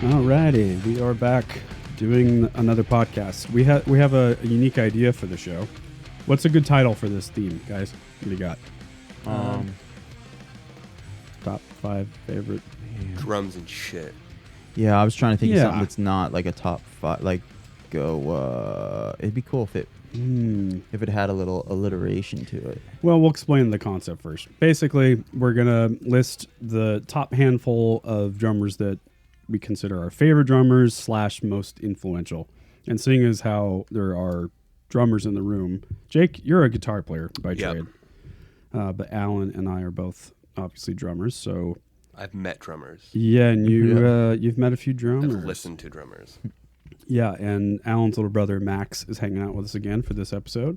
Alrighty, we are back doing another podcast. We have a unique idea for the show. What's a good title for this theme, guys? What do you got? Top 5 favorite drums and shit. Yeah, I was trying to think of something that's not like a top 5. Like, it'd be cool if it had a little alliteration to it. Well, we'll explain the concept first. Basically, we're gonna list the top handful of drummers that we consider our favorite drummers / most influential. And seeing as how there are drummers in the room, Jake, you're a guitar player by trade, but Alan and I are both obviously drummers. So I've met drummers. Yeah, and you've met a few drummers. I've listened to drummers. Yeah, and Alan's little brother Max is hanging out with us again for this episode,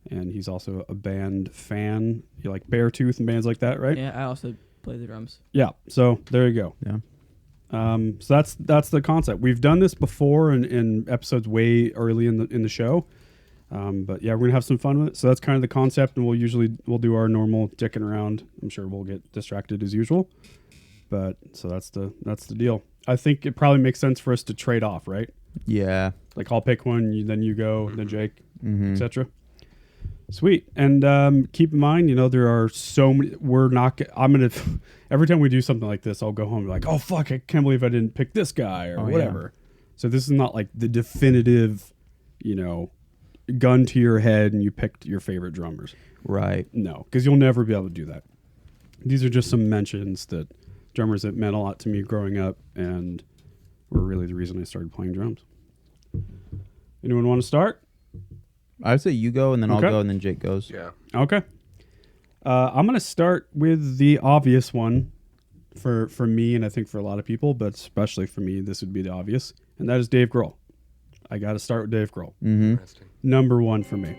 and he's also a band fan. You like Beartooth and bands like that, right? Yeah, I also play the drums. Yeah, so there you go. Yeah. So that's the concept. We've done this before in episodes way early in the show, but yeah, we're gonna have some fun with it. So that's kind of the concept, and we'll do our normal dicking around. I'm sure we'll get distracted as usual, but so that's the deal. I think it probably makes sense for us to trade off, right? Yeah. Like I'll pick one, then you go, then Jake, etc. Sweet. And keep in mind, there are so many. Every time we do something like this, I'll go home and be like, oh fuck, I can't believe I didn't pick this guy or whatever. Yeah. So this is not like the definitive, gun to your head and you picked your favorite drummers. Right. No, because you'll never be able to do that. These are just some mentions that drummers that meant a lot to me growing up and were really the reason I started playing drums. Anyone want to start? I'd say you go, and then I'll go, and then Jake goes. Yeah. Okay. I'm going to start with the obvious one for me, and I think for a lot of people, but especially for me, this would be the obvious, and that is Dave Grohl. I got to start with Dave Grohl. Mm-hmm. Number one for me.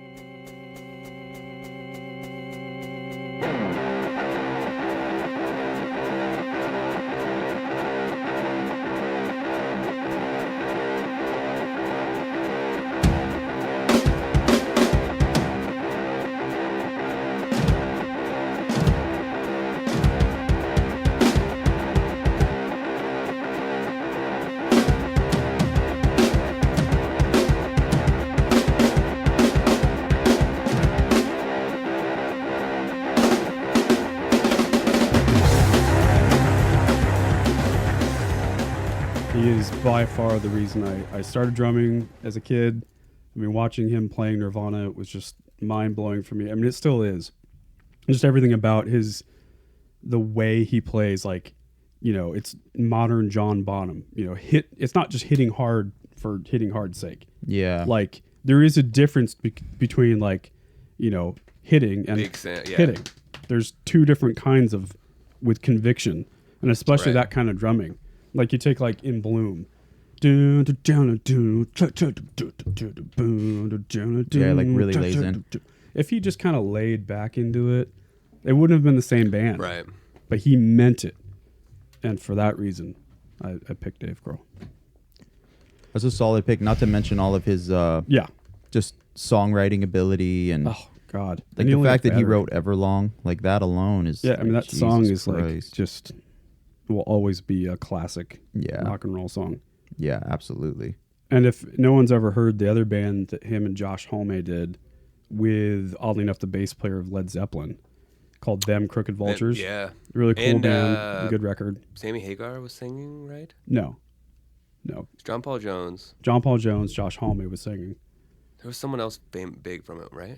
He is by far the reason I started drumming as a kid. I mean, watching him playing Nirvana was just mind-blowing for me. I mean, it still is. Just everything about the way he plays, it's modern John Bonham. It's not just hitting hard for hitting hard's sake. Yeah. Like, there is a difference between, hitting and hitting. There's two different kinds with conviction, and especially that kind of drumming. Like you take In Bloom. Yeah, like really lays in. If he just kind of laid back into it, it wouldn't have been the same band. Right. But he meant it. And for that reason, I picked Dave Grohl. That's a solid pick, not to mention all of his just songwriting ability and oh god. Like the fact that he wrote Everlong, like that alone is I mean that Jesus song is Christ. just will always be a classic rock and roll song. Yeah, absolutely. And if no one's ever heard the other band that him and Josh Homme did with, oddly enough, the bass player of Led Zeppelin, called Them Crooked Vultures. Really cool band, good record. Sammy Hagar was singing, right? No. It's John Paul Jones, Josh Homme was singing. There was someone else big from it, right?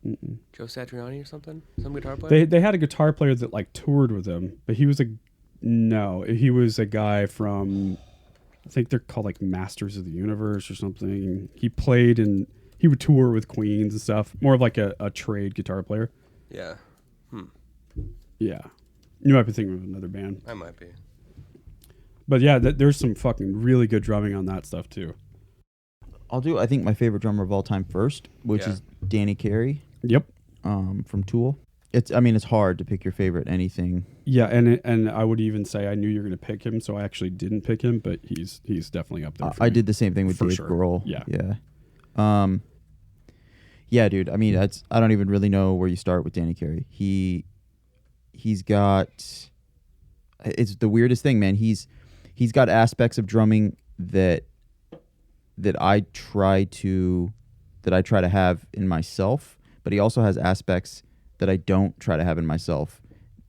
Mm-mm. Joe Satriani or something? Some guitar player? They had a guitar player that toured with them, but he was a guy from, I think they're called Masters of the Universe or something. He played and he would tour with Queens and stuff. More of a trade guitar player. Yeah. Yeah. You might be thinking of another band. I might be. But yeah, there's some fucking really good drumming on that stuff too. I'll do, I think, my favorite drummer of all time first, which is Danny Carey. Yep. From Tool. It's hard to pick your favorite anything. Yeah, and I would even say I knew you were going to pick him, so I actually didn't pick him, but he's definitely up there for I me. did the same thing with Dave Grohl. Yeah. Yeah, dude. I mean, I don't even really know where you start with Danny Carey. He's got, it's the weirdest thing, man. He's he's got aspects of drumming that I try to have in myself, but he also has aspects that I don't try to have in myself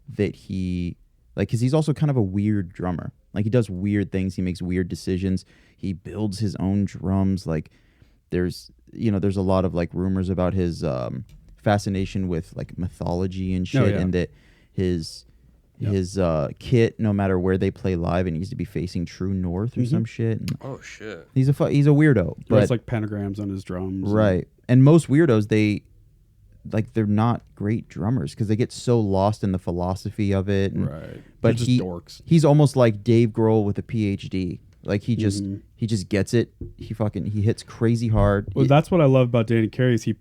that he like, because he's also kind of a weird drummer. Like, he does weird things. He makes weird decisions. He builds his own drums. Like, there's a lot of like rumors about his fascination with like mythology and shit, and that his kit, no matter where they play live, it needs to be facing true north or some shit. And oh shit! He's a weirdo. But it's like pentagrams on his drums, right? And most weirdos, they're not great drummers because they get so lost in the philosophy of it. And, right. But just dorks. He's almost like Dave Grohl with a PhD. Like, he just gets it. He hits crazy hard. Well, that's what I love about Danny Carey is he's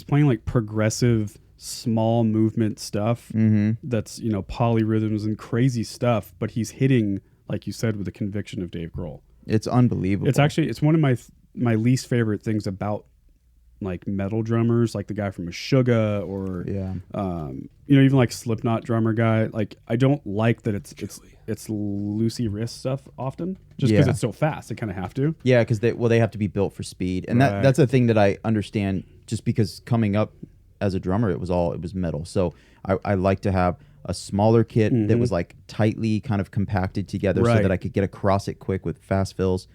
playing like progressive small movement stuff that's, polyrhythms and crazy stuff, but he's hitting, like you said, with the conviction of Dave Grohl. It's unbelievable. It's one of my least favorite things about like metal drummers, like the guy from Meshuggah or even like Slipknot drummer guy. Like, I don't like that it's loosey wrist stuff often, just because it's so fast. They kind of have to. Yeah, because they have to be built for speed, and that's a thing that I understand. Just because coming up as a drummer, it was metal, so I like to have a smaller kit that was like tightly kind of compacted together, so that I could get across it quick with fast fills.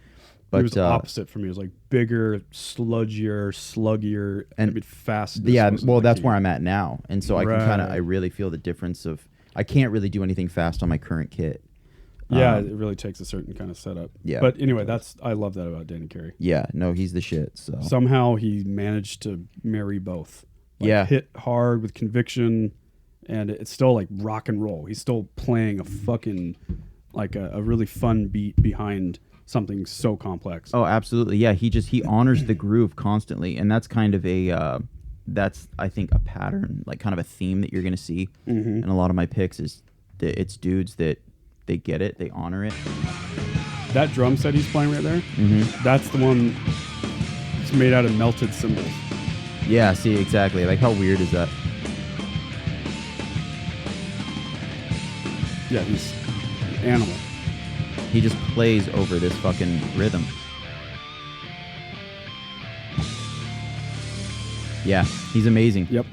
But it was the opposite for me. It was like bigger, sluggier, and fast. Yeah, well, that's where I'm at now, and so I really feel the difference of I can't really do anything fast on my current kit. Yeah, it really takes a certain kind of setup. Yeah, but anyway, I love that about Danny Carey. Yeah, no, he's the shit. So somehow he managed to marry both. Like, hit hard with conviction, and it's still like rock and roll. He's still playing a fucking like a really fun beat behind something so complex. Oh, absolutely. Yeah, he honors the groove constantly, and that's kind of that's I think a pattern, like kind of a theme that you're going to see in a lot of my picks is that it's dudes that they get it, they honor it. That drum set he's playing right there, that's the one that's made out of melted cymbals. Yeah, see, exactly. Like, how weird is that? Yeah, he's an animal. He just plays over this fucking rhythm. Yeah, he's amazing. Yep.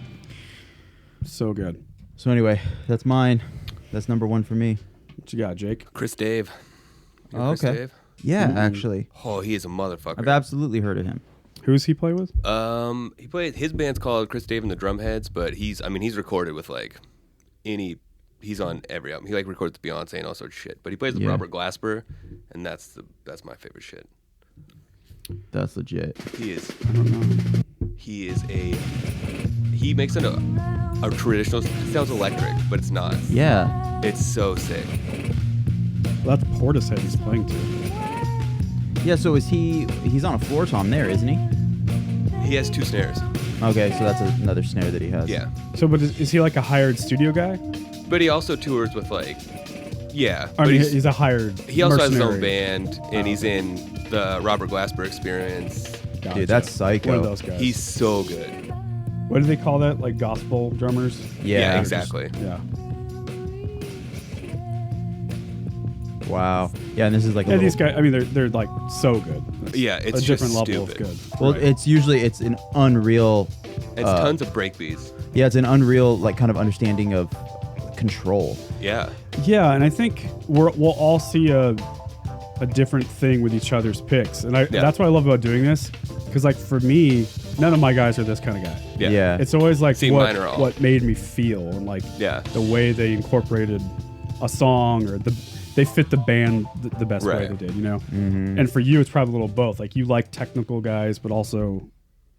So good. So anyway, that's mine. That's number one for me. What you got, Jake? Chris Dave. Oh, okay. Chris Dave? Yeah, actually. Oh, he is a motherfucker. I've absolutely heard of him. Who does he play with? He played. His band's called Chris Dave and the Drumheads, but he's recorded with like he's on every album. He like records with Beyonce and all sorts of shit. But he plays with Robert Glasper, and that's my favorite shit. That's legit. He is. I don't know. He makes a traditional. It sounds electric, but it's not. Yeah. It's so sick. Well, that's Portishead he's playing to. Yeah, so he's on a floor tom there, isn't he? He has 2 snares. Okay, so that's another snare that he has. Yeah. So, but is he like a hired studio guy? But he also tours with like, yeah. I mean, he's a hired He also has his own mercenary. band, and he's in the Robert Glasper Experience. Gotcha. Dude, that's psycho. One of those guys. He's so good. What do they call that? Like gospel drummers? Yeah, exactly. Yeah. Wow. Yeah, and this is like a these guys, I mean, they're like so good. It's a different just level stupid. of good. Well, Right. it's an unreal. It's tons of breakbeats. Yeah, it's an unreal like kind of understanding of control. Yeah. Yeah, and I think we'll all see a different thing with each other's picks, and that's what I love about doing this. Because like for me, none of my guys are this kind of guy. Yeah. It's always like C minor all. what made me feel, and like the way they incorporated a song or they fit the band the best way they did, you know? Mm-hmm. And for you, it's probably a little both. Like you like technical guys, but also,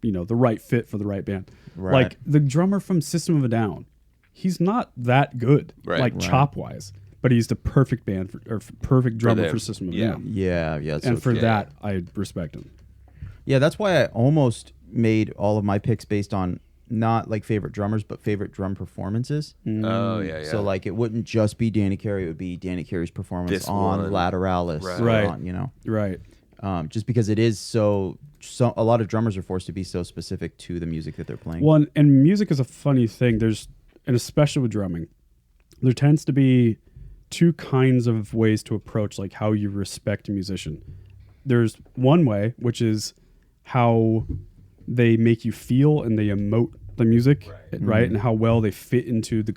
the right fit for the right band. Right. Like the drummer from System of a Down, he's not that good, chop wise, but he's the perfect band perfect drummer for System of a Down. Yeah. And for that, I respect him. Yeah, that's why I almost made all of my picks based on not like favorite drummers, but favorite drum performances. Oh, yeah. So like it wouldn't just be Danny Carey; it would be Danny Carey's performance on Lateralis, right? Right. Just because it is so a lot of drummers are forced to be so specific to the music that they're playing. Well, and music is a funny thing. And especially with drumming, there tends to be two kinds of ways to approach like how you respect a musician. There's one way, which is how they make you feel and they emote the music, right? And how well they fit into the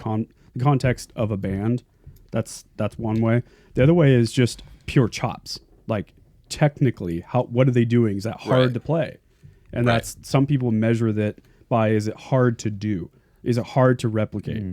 context of a band. That's one way. The other way is just pure chops. Like technically, what are they doing? Is that hard to play? And that's, some people measure that by, is it hard to do? Is it hard to replicate?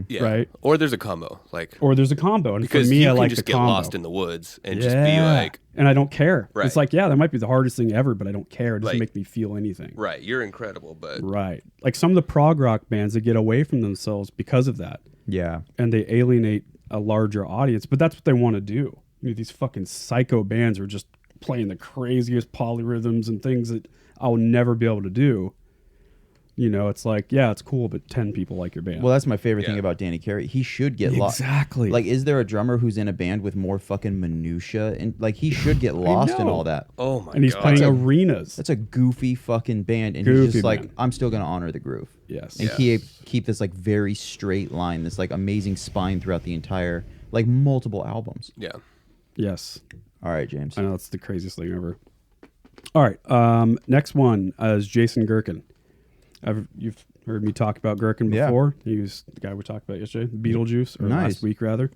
Yeah. Right? Or there's a combo. Or there's a combo. And because for me, you I can like just the get combo. lost in the woods and just be like, and I don't care. Right. It's like, yeah, that might be the hardest thing ever, but I don't care. It doesn't make me feel anything. right, you're incredible, but Right. Like some of the prog rock bands that get away from themselves because of that. Yeah. And they alienate a larger audience, but that's what they want to do. You know, these fucking psycho bands are just playing the craziest polyrhythms and things that I'll never be able to do. You know, it's like, yeah, it's cool, but 10 people like your band. Well, that's my favorite thing about Danny Carey. He should get lost. Exactly. Like, is there a drummer who's in a band with more fucking minutia? And like, he should get lost in all that. oh my and he's god. playing arenas. That's a goofy fucking band, and Goofy he's just like, band. I'm still gonna honor the groove. Yes. And keep this like very straight line, this like amazing spine throughout the entire, like multiple albums. Yeah. Yes. All right, James. I know that's the craziest thing ever. All right. Next one is Jason Gherkin. You've heard me talk about Gherkin before. He was the guy we talked about yesterday, Beetlejuice, or last week rather.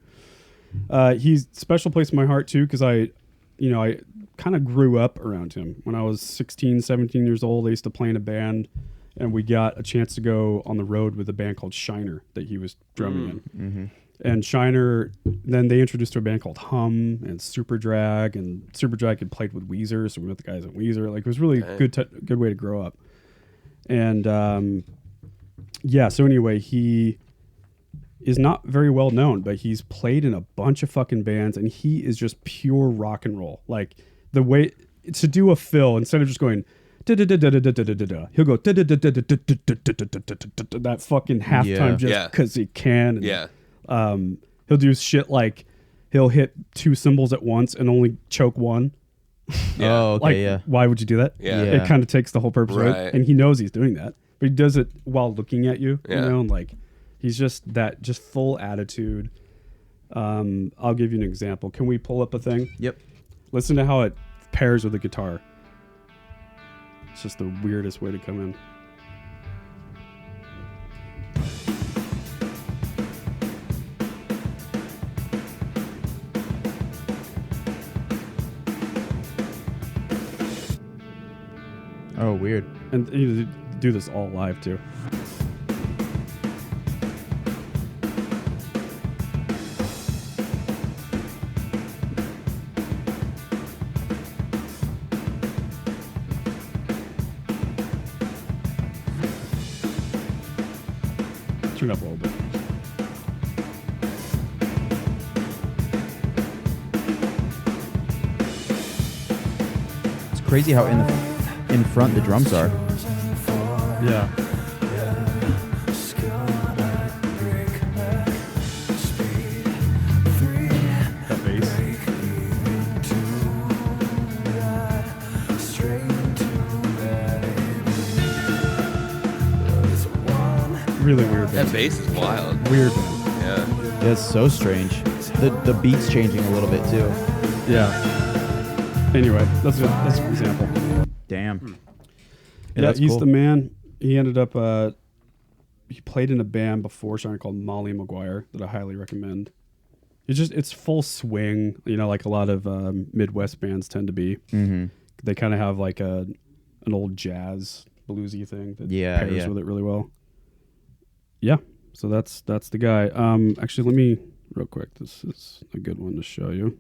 He's special place in my heart too, because I kind of grew up around him. When I was 16, 17 years old, I used to play in a band, and we got a chance to go on the road with a band called Shiner that he was drumming in. And Shiner, then they introduced to a band called Hum and Superdrag, and Superdrag had played with Weezer, so we met the guys at Weezer. Like, it was really good way to grow up. And so anyway, he is not very well known, but he's played in a bunch of fucking bands, and he is just pure rock and roll. Like, the way to do a fill, instead of just going he'll go that fucking halftime just because he can. And, he'll do shit like he'll hit two cymbals at once and only choke one. Oh, okay, Like, why would you do that? Yeah. It kind of takes the whole purpose, right? Right. And he knows he's doing that, but he does it while looking at you, you Yeah. know, and like, he's just full attitude. I'll give you an example. Can we pull up a thing? Yep. Listen to how it pairs with the guitar. It's just the weirdest way to come in. Oh, weird. And you do this all live too. Turn it up a little bit. It's crazy how in front the drums are. Yeah. That bass. Really weird That band. bass is wild. Weird band. Yeah. That's so strange. The beat's changing a little bit too. Yeah. Anyway, that's an example. Damn. Yeah, that's he's cool. the man. He ended up he played in a band before Shiner called Molly Maguire that I highly recommend. It's full swing, you know, like a lot of Midwest bands tend to be. Mm-hmm. They kind of have like an old jazz bluesy thing that pairs with it really well. Yeah, so that's the guy. Actually, let me real quick. This is a good one to show you.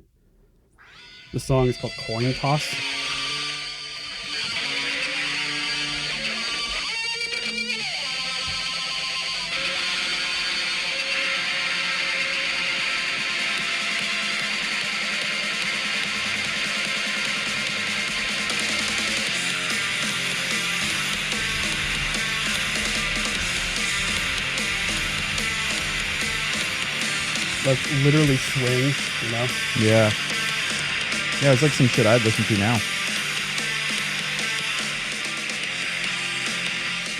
The song is called Coin Toss. That's literally swing, you know? Yeah. Yeah, it's like some shit I'd listen to now.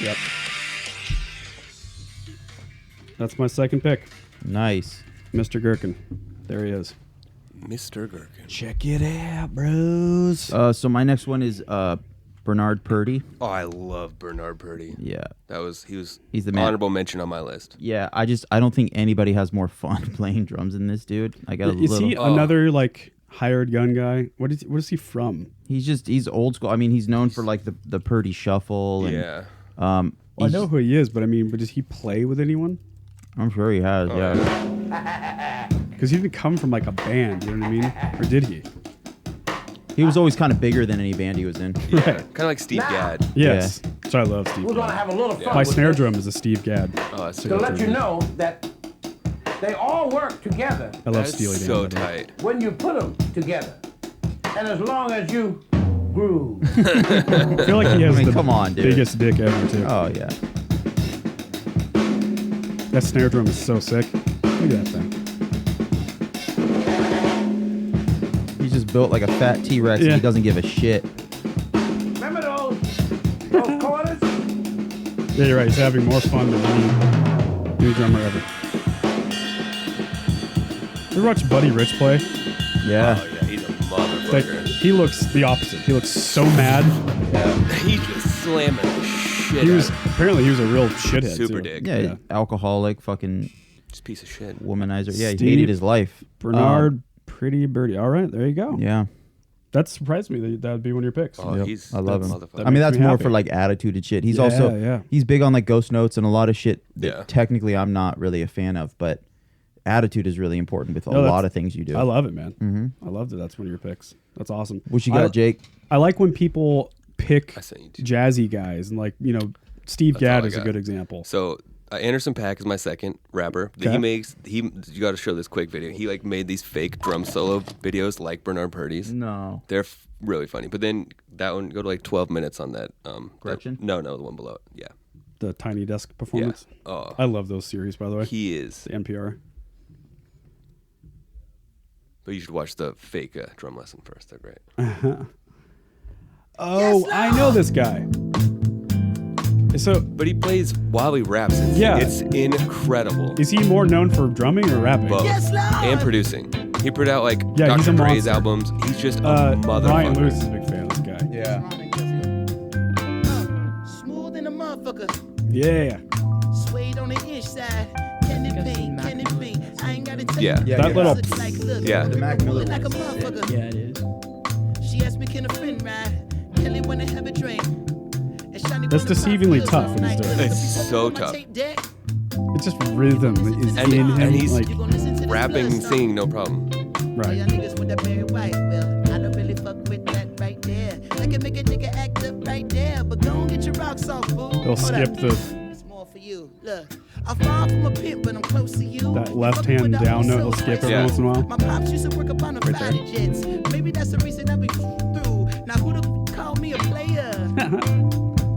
Yep. That's my second pick, Nice. Mr. Gherkin. There he is. Mr. Gherkin. Check it out, bros. So my next one is Bernard Purdy. Oh, I love Bernard Purdy. Yeah. He's the man. Honorable mention on my list. Yeah, I don't think anybody has more fun playing drums than this dude. I got a Is little. he another like hired gun guy? What is he from? He's old school. I mean, he's known for like the Purdy Shuffle. And, Yeah. Well, I know who he is, but does he play with anyone? I'm sure he has. Oh, yeah. Because he didn't come from like a band, you know what I mean? Or did he? He was always kind of bigger than any band he was in. Yeah. Kind of like Steve Gadd. Yes. So I love Steve We're gonna Gadd. have a little fun. My with snare this drum is a Steve Gadd. Oh, that's to let you know that they all work together I love That's Steely Dan. so by the way. tight. when you put them together, and as long as you groove. I feel like he has the come on, dude. biggest dick ever, too. Oh yeah. That snare drum is so sick. Look at that thing. He's just built like a fat T-Rex and Yeah. he doesn't give a shit. Remember those quarters? Yeah, you're right. He's having more fun than any drummer ever. You ever watch Buddy Rich play? Yeah. Oh, yeah. He's a Like, motherfucker. he looks the opposite. He looks so mad. He's just slamming the shit He was out. apparently he was a real shithead. Super too. dick. Yeah, alcoholic, fucking Just piece of shit. womanizer. Yeah, he Steve hated his life. Bernard Pretty Birdie. All right, there you go. Yeah. That surprised me that would be one of your picks. Oh, Yep. he's I love him. motherfucker. I mean, makes that's me more happy. for like attitude and shit. He's Yeah, also yeah. he's big on like ghost notes and a lot of shit that Yeah. technically I'm not really a fan of, but attitude is really important with a No, that's- lot of things you do. I love it, man. I love that. That's one of your picks. That's awesome. What you got, Jake? I like when people pick I sent you two. jazzy guys, and like Steve That's all Gadd I is a got. good example. So Anderson .Paak is my second rapper. Okay. You got to show this quick video. He like made these fake drum solo videos like Bernard Purdy's. No. They're really funny. But then that one go to like 12 minutes on that. Gretchen? No, the one below it. Yeah. The Tiny Desk performance. Oh, I love those series, by the way. he is. The NPR. But you should watch the fake drum lesson first. They're great. Oh, I know this guy. So, But he plays while he raps. Yeah. It's incredible. is he more known for drumming or rapping? Both. And producing. He put out like Yeah, he's Dr. a Dre's monster. albums. He's just a motherfucker. Ryan Lewis is a big fan of this guy. Yeah. Smooth in the motherfucker. Yeah. Suede on the inside. Can it be? Can it be? I ain't gotta tell Yeah. you. That little. Look like, look. Yeah. The Mac Miller Look like a one. motherfucker. Yeah, it is. She asked me, can a friend ride? Kelly wanna have a drink. And Shani That's wanna deceivingly pop tough when pills he's all doing night. it. It's so My tough. tape deck. It's just rhythm is And- in him. and he's- like, You gon' listen to this Rapping, love song. singing, no problem. All y'all right. niggas with that Barry White, well, I don't really fuck with that right there. I can make a nigga act up right there, but go and get your rocks off, fool. They'll Hold skip up. the It's more for you. Look, I'm far from a pimp, but I'm close to you. that left hand down note. He'll skip every Yeah. once in a while. My pops used to work up on the Right there. fighter jets. Maybe that's the reason I be through. Now who the call me a player?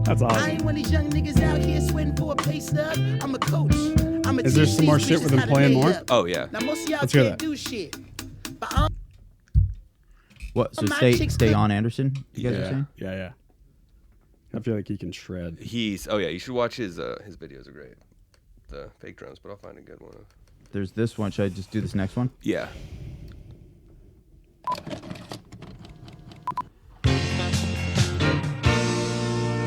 That's I awesome. ain't one of these young niggas out here sweating for a pay stub. I'm a coach. I'm a Is there teach some more these shit with bitches him how to playing lay more? up. Oh, yeah. Now most of y'all Let's hear can't that. do shit. But I'm What? So My stay chicks stay could- on Anderson. You guys are Yeah. saying? Yeah. I feel like he can shred. Oh yeah, you should watch his videos are great. The fake drums, but I'll find a good one. There's this one. Should I just do this next one? Yeah.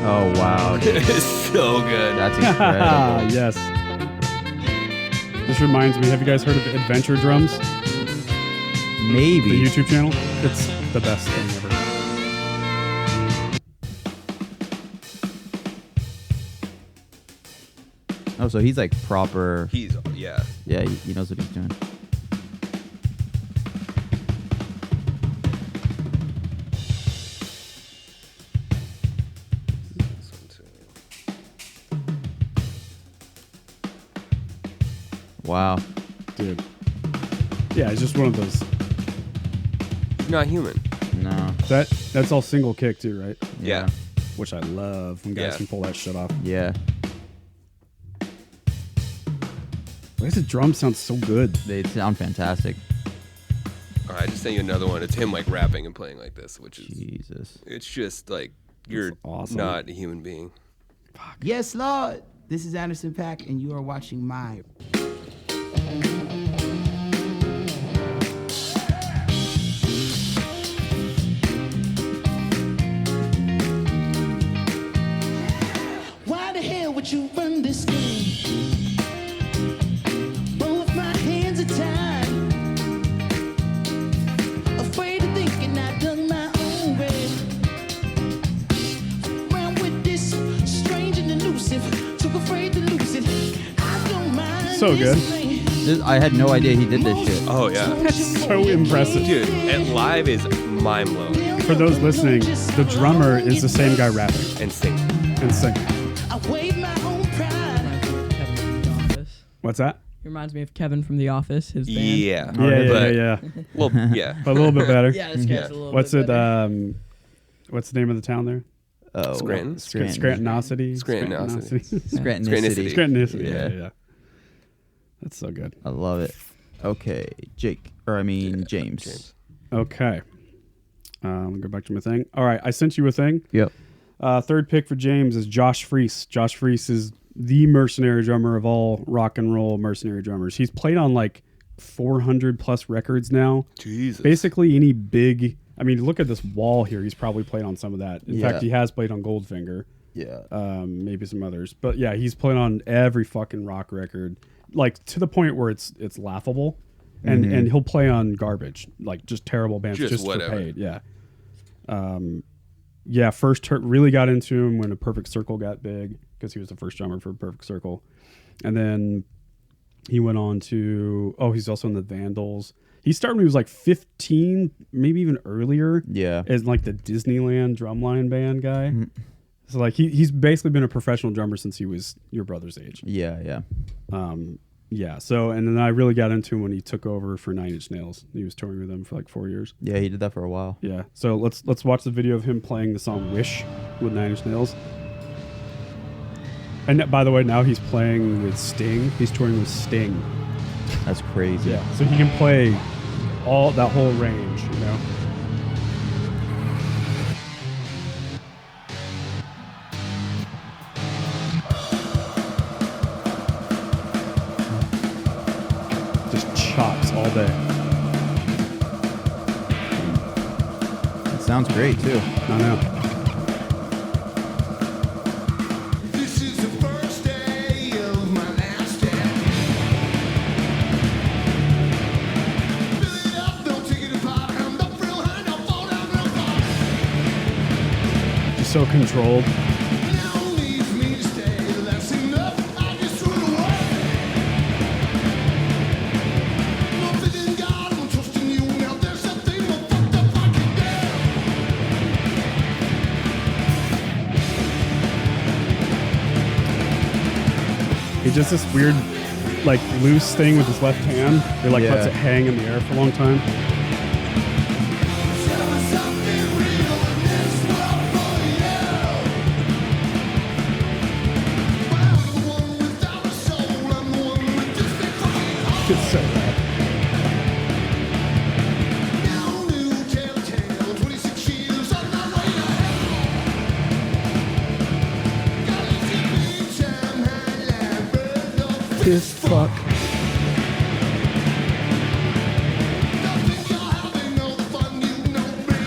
Oh wow, dude. It's so good. That's incredible. Yes. This reminds me. Have you guys heard of Adventure Drums? The Maybe. YouTube channel. It's the best thing ever. Oh, so he's like proper. Yeah. Yeah, he knows what he's doing. This one too. Wow. Dude. Yeah, it's just one of those. He's not human. No. That's all single kick too, right? Yeah. Which I love when guys Yeah. can pull that shit off. Yeah. Why does the drum sound so good? They sound fantastic. All right, I just sent you another one. It's him like rapping and playing like this, which is Jesus. it's just like you're awesome. not a human being. Yes, Lord. This is Anderson .Paak, and you are watching my. don't you understand? Both my hands are tied. Afraid of thinking I've done my own way. Around with this strange and elusive, too afraid to lose it. I don't mind. So good. I had no idea he did this shit. Oh yeah, That's so impressive. dude. And live is mind blowing For those listening, the drummer is the same guy rapping and singing. and singing. I wave my own pride. Kevin from The Office. What's that? He reminds me of Kevin from The Office. His band. Yeah, Yeah. Well, yeah. But a little bit better. Yeah, this guy's Yeah. a little What's bit it? better. What's the name of the town there? Oh, Scranton? Scrantonicity. Scrantonicity. Scrantonicity. Scrantonicity. Yeah. Yeah. That's so good. I love it. Okay, James. Okay. Let me go back to my thing. All right, I sent you a thing. Yep. Third pick for James is Josh Freese. Josh Freese is the mercenary drummer of all rock and roll mercenary drummers. He's played on like 400 plus records now. Jesus. Basically any big, I mean, look at this wall here. He's probably played on some of that. In fact, he has played on Goldfinger. Yeah. Maybe some others. But yeah, he's played on every fucking rock record, like to the point where it's laughable. And he'll play on garbage, like just terrible bands, just whatever. for paid. Yeah. First really got into him when A Perfect Circle got big because he was the first drummer for Perfect Circle. And then he went on to, he's also in the Vandals. He started when he was like 15, maybe even earlier. Yeah. As like the Disneyland drumline band guy. So like he's basically been a professional drummer since he was your brother's age. Yeah. So, and then I really got into him when he took over for 9 Inch Nails. He was touring with them for like 4 years. Yeah, he did that for a while. Yeah. So let's watch the video of him playing the song Wish with 9 Inch Nails. And by the way, now he's playing with Sting. He's touring with Sting. That's crazy. Yeah. So he can play all that whole range, you know. Chops all day. It sounds great too. I know. This is the first day of my last day. Fill it up, don't take it apart. I'm the real high, don't fall down real far. He's so controlled. Now leaves me to stay. That's enough. I just threw it away. Nothing in God, I'm trusting you. Now there's something more fucked up I can do. He does this weird, like, loose thing with his left hand. He like lets it hang in the air for a long time. Tell me something real in this world for you. But I'm the one without a soul. I'm the one with this big fucking heart. It's so bad. Now new telltale, 26 years on my way to hell. Gotta keep me time high like bird dog. This fuck. Nothing you're having, no fun, you know me.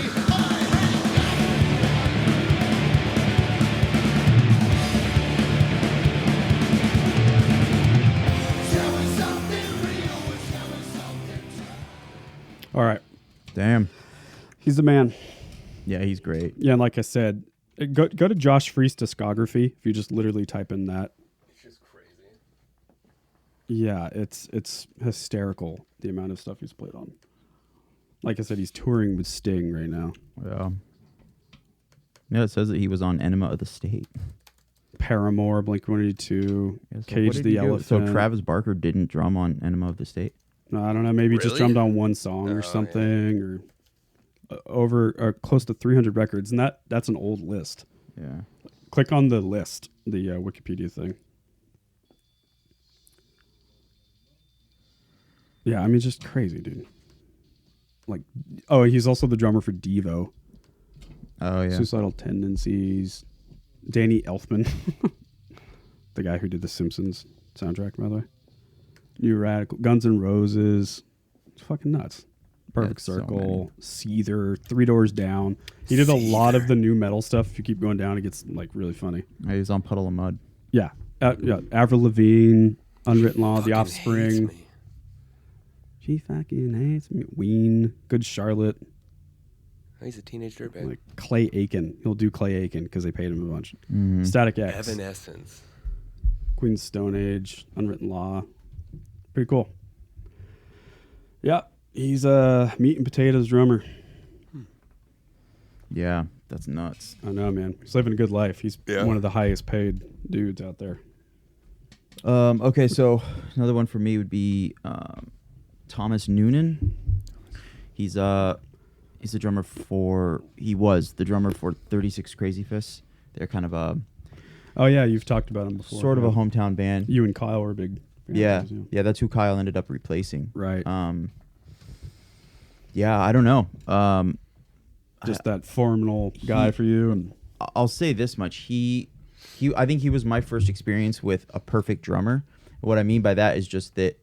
Tell me something real, tell me something true. All right. Damn. He's the man. Yeah, he's great. Yeah, and like I said, go to Josh Freese discography. If you just literally type in that. It's just crazy. Yeah, it's hysterical the amount of stuff he's played on. Like I said, he's touring with Sting right now. Yeah. Yeah, it says that he was on Enema of the State. Paramore, Blink-182, Yeah, so what Cage did the he do? Elephant. So Travis Barker didn't drum on Enema of the State? No, I don't know. Maybe he just Really? drummed on one song or something, or over close to 300 records, and that's an old list. Yeah. Click on the list, the Wikipedia thing. Yeah, I mean, just crazy, dude. Like, he's also the drummer for Devo. Oh, yeah. Suicidal Tendencies. Danny Elfman, the guy who did the Simpsons soundtrack, by the way. New Radical, Guns N' Roses. It's fucking nuts. Perfect That's so Circle, Seether, Three Doors Down. He did a lot of the new metal stuff. If you keep going down, it gets like really funny. He was on Puddle of Mud. Yeah. Avril Lavigne, Unwritten Law, The Fucking hates Offspring. me. She fucking hates me. Ween, Good Charlotte, He's a teenage dirtbag. like Clay Aiken. He'll do Clay Aiken because they paid him a bunch. Mhm. Static X, Evanescence. Queen's Stone Age, Unwritten Law. Pretty cool. Yeah, he's a meat and potatoes drummer. Yeah, that's nuts. I know, man. He's living a good life. He's Yeah. one of the highest paid dudes out there. Okay, so another one for me would be Thomas Noonan. He was the drummer for 36 Crazy Fists. They're kind of a Oh yeah, you've talked about him before. sort of a yeah. hometown band. You and Kyle were big fans. Yeah, yeah. yeah, that's who Kyle ended up replacing. Right. Yeah, I don't know. Just that formidable guy for you, and I'll say this much: I think he was my first experience with a perfect drummer. What I mean by that is just that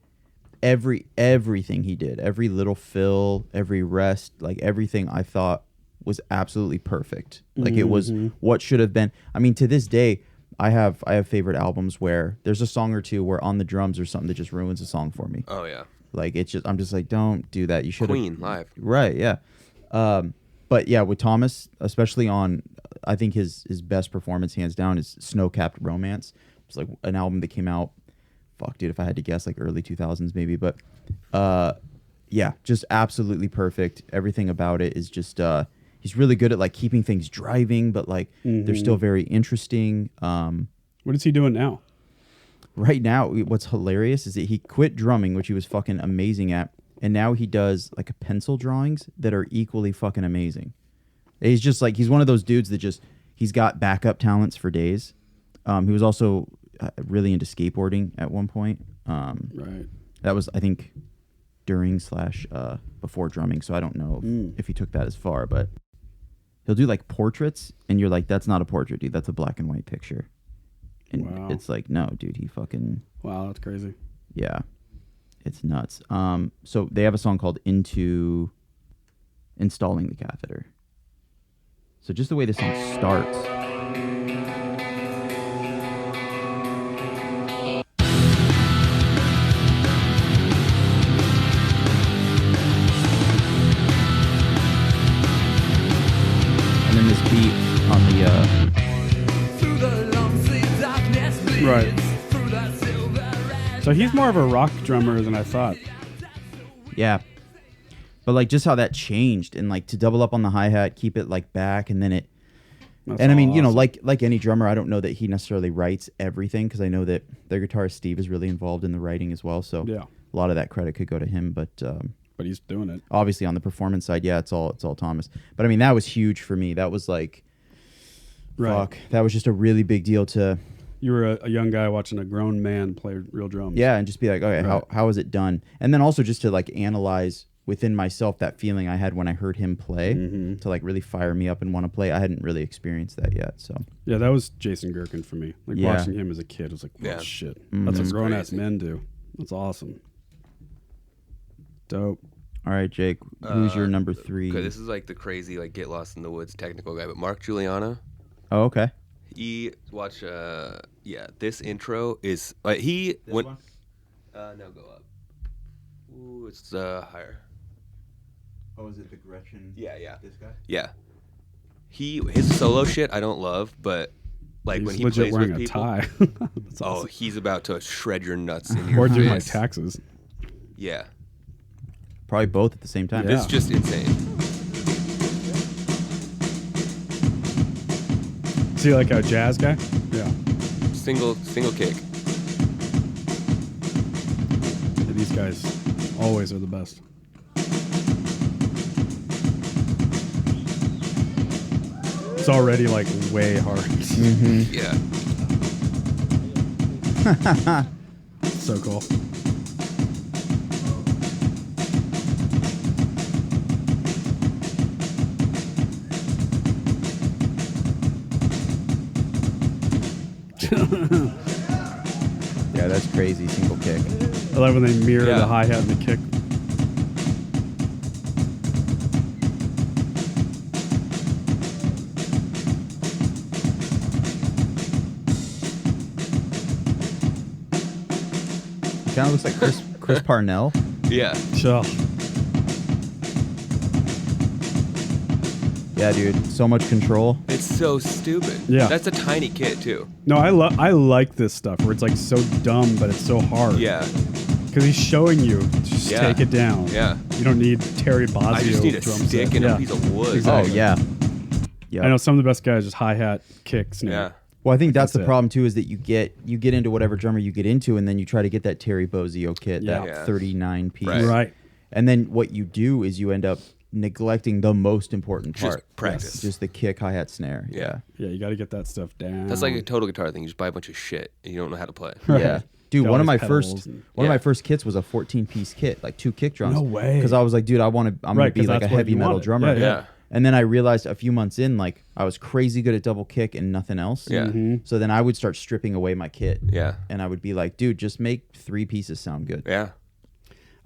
everything he did, every little fill, every rest, like everything I thought was absolutely perfect. Like it was what should have been. I mean, to this day, I have favorite albums where there's a song or two where on the drums or something that just ruins a song for me. Oh yeah. Like I'm just like, don't do that. You should Queen live. Right, yeah. But yeah, with Thomas, especially on, I think his best performance, hands down, is Snow-Capped Romance. It's like an album that came out, fuck, dude, if I had to guess, like early 2000s maybe. But yeah, just absolutely perfect. Everything about it is just, he's really good at like keeping things driving, but like they're still very interesting. what is he doing now? Right now, what's hilarious is that he quit drumming, which he was fucking amazing at. And now he does like pencil drawings that are equally fucking amazing. He's just like, he's one of those dudes that just, he's got backup talents for days. He was also really into skateboarding at one point. Right. That was, I think, during / before drumming. So I don't know if he took that as far, but he'll do like portraits and you're like, that's not a portrait, dude. That's a black and white picture. And Wow. it's like, no, dude, he fucking, Wow, that's crazy. yeah. It's nuts. So they have a song called Into Installing the Catheter. So just the way this song starts. And then this beat on the Right. So he's more of a rock drummer than I thought. yeah. But like just how that changed and like to double up on the hi-hat, keep it like back and then it That's and I mean, you know, awesome. like any drummer, I don't know that he necessarily writes everything because I know that their guitarist Steve is really involved in the writing as well. So Yeah. a lot of that credit could go to him. But But he's doing it. obviously on the performance side, yeah, it's all Thomas. But I mean, that was huge for me. That was like, Right. fuck, that was just a really big deal to, You were a young guy watching a grown man play real drums. yeah, and just be like, okay, Right. how is it done? And then also just to like analyze within myself that feeling I had when I heard him play to like really fire me up and want to play. I hadn't really experienced that yet. So Yeah, that was Jason Gherkin for me. Like Yeah. watching him as a kid, I was like, oh Yeah. shit. Mhm. That's what That's grown ass crazy. men do. That's awesome. Dope. all right, Jake, who's your number 3? Okay, this is like the crazy, like get lost in the woods technical guy, but Mark Giuliano. Oh, okay. He watch. This intro is he went. No, go up. Ooh, it's higher. Oh, is it the Gretchen? Yeah. This guy? Yeah. His solo shit I don't love, but like He's when he legit plays wearing with a people. tie. That's Oh, awesome. he's about to shred your nuts in your Or do my face. taxes. Yeah. Probably both at the same time. Yeah. It's just insane. Is he like a jazz guy? Yeah. Single kick. Yeah, these guys always are the best. It's already like way hard. Yeah. So cool. Yeah, that's crazy. Single kick. I love when they mirror Yeah. the hi-hat and the kick. kind of looks like Chris Parnell. Yeah. Sure. Yeah, dude. So much control. It's so stupid. Yeah. That's a tiny kid too. No, I like this stuff where it's like so dumb, but it's so hard. Yeah. Because he's showing you, just Yeah. take it down. Yeah. You don't need Terry Bozzio I just need a drum stick set. and Yeah. a piece of wood. Exactly. Oh yeah. Yeah. I know some of the best guys just hi-hat, kick, snare. Yeah. Well, I think that's the That's it. problem too, is that you get into whatever drummer you get into, and then you try to get that Terry Bozzio kit, Yeah. that Yeah. 39 piece, Right. and then what you do is you end up neglecting the most important Just part. practice. Yes, just the kick, hi-hat, snare. Yeah. Yeah, you got to get that stuff down. That's like a total guitar thing. You just buy a bunch of shit and you don't know how to play. Yeah. Dude, Got one all of my these first pedals and- one of Yeah. my first kits was a 14-piece kit, like 2 kick drums. No way. Because I was like, dude, I'm Right, gonna be 'cause like a that's what heavy you metal wanted. drummer. Yeah, yeah. And then I realized a few months in, like I was crazy good at double kick and nothing else. Yeah. Mm-hmm. So then I would start stripping away my kit. Yeah. And I would be like, dude, just make 3 pieces sound good. Yeah.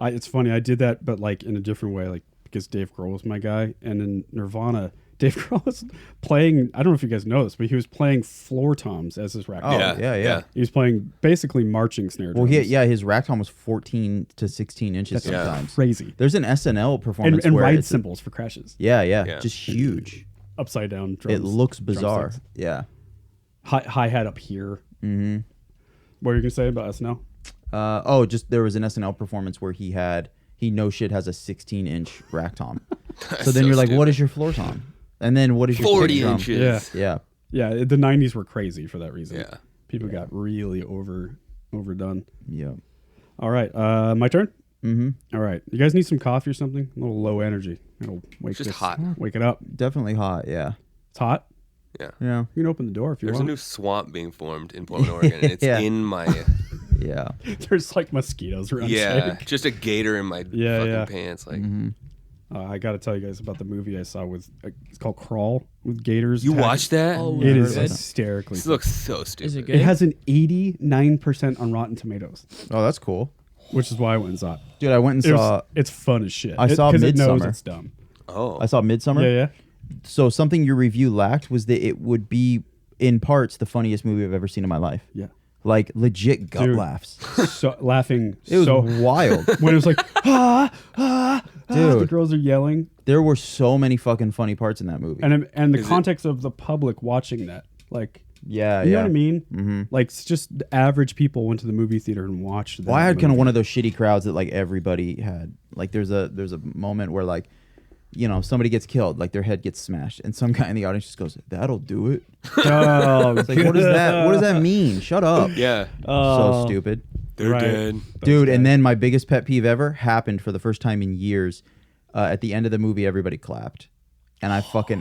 It's funny. I did that, but like in a different way, like because Dave Grohl was my guy, and in Nirvana, Dave Grohl was playing. I don't know if you guys know this, but he was playing floor toms as his rack. Oh, drum. yeah. He was playing basically marching snare Well, drums. his rack tom was 14 to 16 inches That's sometimes. crazy. There's an SNL performance And where ride it's cymbals for crashes. yeah, just huge. Upside down drums. It looks bizarre. drumsticks. Yeah. Hi hat up here. Mm-hmm. What were you gonna say about SNL? Just there was an SNL performance where he no shit has a 16-inch rack tom. So then so you're like, stupid. what is your floor tom? And then what is your 40 kick drum? inches. Yeah. Yeah. Yeah, the '90s were crazy for that reason. Yeah. People got really overdone. Yeah. All right, my turn. Mm-hmm. All right, you guys need some coffee or something? A little low energy. It'll wake Just this- hot. Wake it up. Definitely hot. Yeah. It's hot. Yeah. Yeah. You can open the door if you There's a want. new swamp being formed in Portland, Oregon, and it's Yeah. in my Yeah. There's like mosquitoes around. yeah, Jake. just a gator in my Yeah, fucking yeah. pants. Like Mm-hmm. I got to tell you guys about the movie I saw with. It's called Crawl with gators. you attacking- watched that? Oh, It yeah, is good. hysterically. This looks so stupid. Is it It good? has an 89% on Rotten Tomatoes, Oh, that's cool. which is why I went and saw it. Dude, I went and saw It's fun as shit. I saw because it knows Midsommar. it's dumb. Oh, Midsummer. Yeah, yeah. So something your review lacked was that it would be in parts the funniest movie I've ever seen in my life. Yeah. Like legit gut Dude. laughs. So laughing. It was so wild. when it was like the Dude. girls are yelling, There were so many fucking funny parts in that movie. and the Is it- context of the public watching that, like, yeah, you yeah. know what I mean? Mm-hmm. Like, it's just the average people went to the movie theater and watched. That Well, I had kind of movie. one of those shitty crowds that like everybody had. Like there's a moment where like, you know, somebody gets killed, like their head gets smashed, and some guy in the audience just goes, "That'll do it." Oh, It's like, what does that? What does that mean? Shut up. yeah, So stupid, they're Right. dead. dude. And then my biggest pet peeve ever happened for the first time in years. At the end of the movie, everybody clapped, and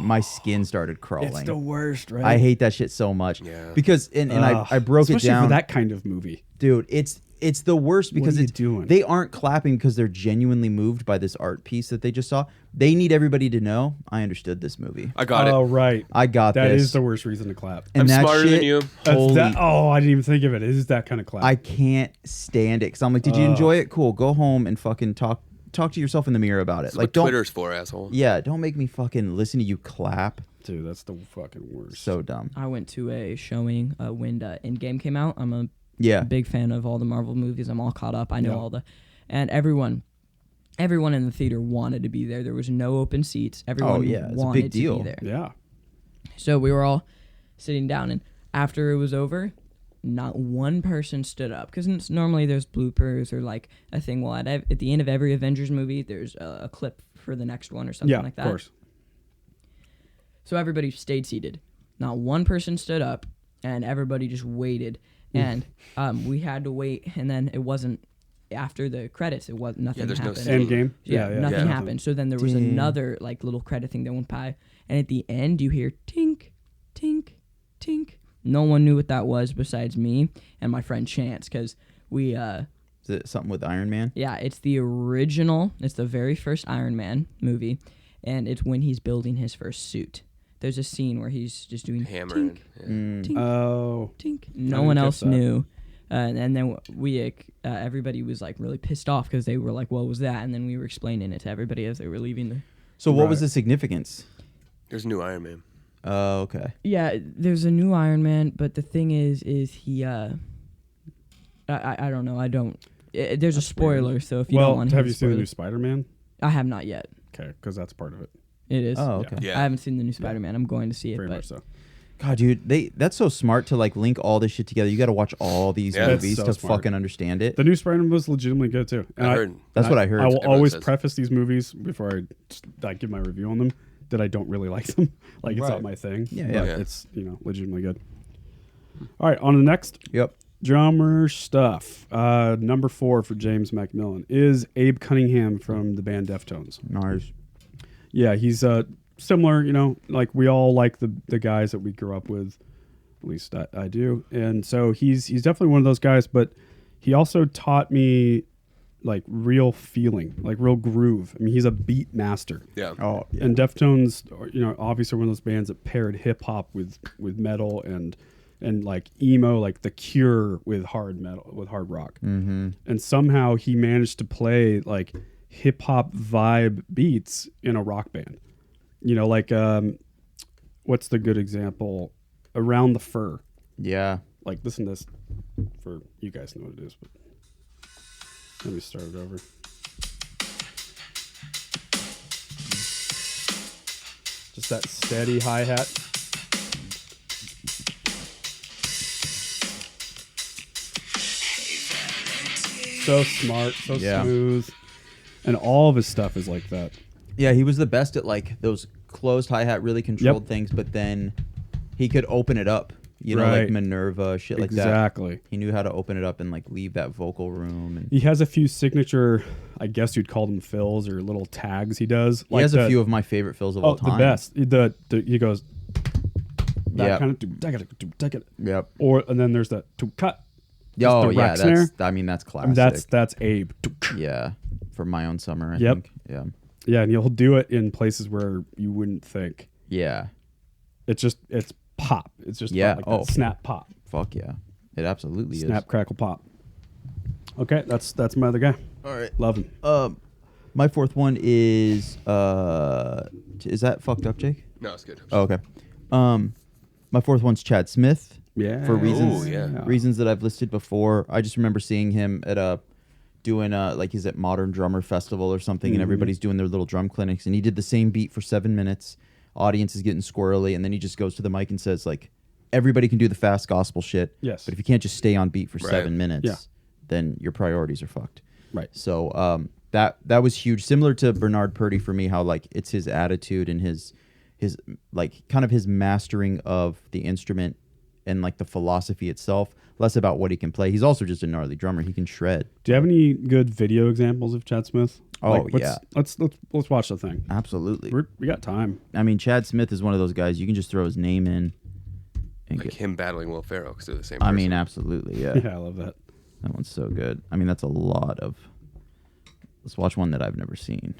my skin started crawling. It's the worst, right? I hate that shit so much. Yeah. Because I broke it Especially down. for that kind of movie. Dude, it's the worst because are you it's doing? they aren't clapping because they're genuinely moved by this art piece that they just saw. They need everybody to know I understood this movie. I got Oh, it. right. I got That this. is the worst reason to clap. and I'm that smarter than shit, you. That's Holy, I didn't even think of it. It is that kind of clap. I can't stand it because I'm like, did you enjoy it? Cool. Go home and fucking talk to yourself in the mirror about it. That's Like, what don't. Twitter's for, asshole. Yeah, don't make me fucking listen to you clap. Dude, that's the fucking worst. So dumb. I went to a showing when Endgame came out. I'm a Yeah. big fan of all the Marvel movies. I'm all caught up. I know Yeah. all and everyone in the theater wanted to be there. There was no open seats. Everyone yeah, it's a wanted big deal. to be there. Yeah. So we were all sitting down, and after it was over, not one person stood up because normally there's bloopers or like a thing. Well, at the end of every Avengers movie, there's a clip for the next one or something Yeah, like that. of course. So everybody stayed seated. Not one person stood up, and everybody just waited. And we had to wait, and then it wasn't after the credits. It was nothing there's no happened. scene. Endgame. Yeah, nothing Yeah. happened. So then there was Dang. another like little credit thing that went by, and at the end you hear tink, tink, tink. No one knew what that was besides me and my friend Chance, because we Is it something with Iron Man? yeah, it's the original. It's the very first Iron Man movie, and it's when he's building his first suit. There's a scene where he's just doing Hammering. tink, Yeah. tink, Oh. tink. I No didn't one catch else that. knew. And then we everybody was like really pissed off because they were like, "What was that?" And then we were explaining it to everybody as they were leaving. So what was Right. the significance? There's a new Iron Man. Oh, okay. Yeah, there's a new Iron Man, but the thing is he I don't know. I don't There's a spoiler, so if you don't want to have you seen the new Spider-Man? I have not yet. Okay, because that's part of it. It is. Oh, okay. Yeah. I haven't seen the new Spider-Man. I'm going to see it. Very but much so. God, dude, that's so smart to like link all this shit together. You got to watch all these Yeah. movies That's so to smart. fucking understand it. The new Spider-Man was legitimately good too. And I heard. That's what I heard. I will Everyone always says. preface these movies before I just, like, give my review on them that I don't really like them. Like, it's not my thing. Yeah, but yeah. It's, legitimately good. All right, on the next Yep. drummer stuff. Number 4 for James McMillan is Abe Cunningham from the band Deftones. Nice. Yeah, he's similar, like we all like the guys that we grew up with. At least I do. And so he's definitely one of those guys, but he also taught me like real feeling, like real groove. I mean, he's a beat master. Yeah. Oh, yeah. And Deftones, obviously one of those bands that paired hip hop with metal and like emo, like The Cure with hard metal, with hard rock. Mm-hmm. And somehow he managed to play like hip hop vibe beats in a rock band. Like what's the good example? Around the Fur. Yeah. Like, listen to this. For you guys know what it is, but let me start it over. Just that steady hi-hat. So smart, so smooth. And all of his stuff is like that. Yeah, he was the best at like those closed hi-hat, really controlled things, but then he could open it up, like Right. Minerva, shit like that. Exactly. He knew how to open it up and like leave that vocal room. And He has a few signature, I guess you'd call them fills or little tags he does. he has a few of my favorite fills of all time. The best. He goes that Yep. kind of Yep. and then there's the to cut. Oh the yeah, rack snare. that's classic. That's Abe. yeah, for My Own Summer. I Yep. think. Yeah. Yeah, and he'll do it in places where you wouldn't think. Yeah. It's pop. It's just Yeah. like that. Snap pop. Fuck yeah. It absolutely Snap is. crackle pop. Okay, that's my other guy. All right. Love him. My fourth one is that fucked up, Jake? No, it's good. Oh, okay. My fourth one's Chad Smith. Yeah. For reasons Ooh, yeah. reasons that I've listed before. I just remember seeing him at doing like he's at Modern Drummer Festival or something, and everybody's doing their little drum clinics, and he did the same beat for 7 minutes. Audience is getting squirrely, and then he just goes to the mic and says like, everybody can do the fast gospel shit. Yes. But if you can't just stay on beat for Right. 7 minutes, Yeah. then your priorities are fucked. Right. So that was huge. Similar to Bernard Purdy for me, how like it's his attitude and his like kind of his mastering of the instrument and like the philosophy itself, less about what he can play. He's also just a gnarly drummer. He can shred. Do you have any good video examples of Chad Smith? Oh, Let's watch the thing. Absolutely. We got time. I mean, Chad Smith is one of those guys you can just throw his name in and Like get. him battling Will Ferrell because they're the same I person. mean, absolutely, yeah. Yeah, I love that. That one's so good. I mean, that's a lot of. Let's watch one that I've never seen.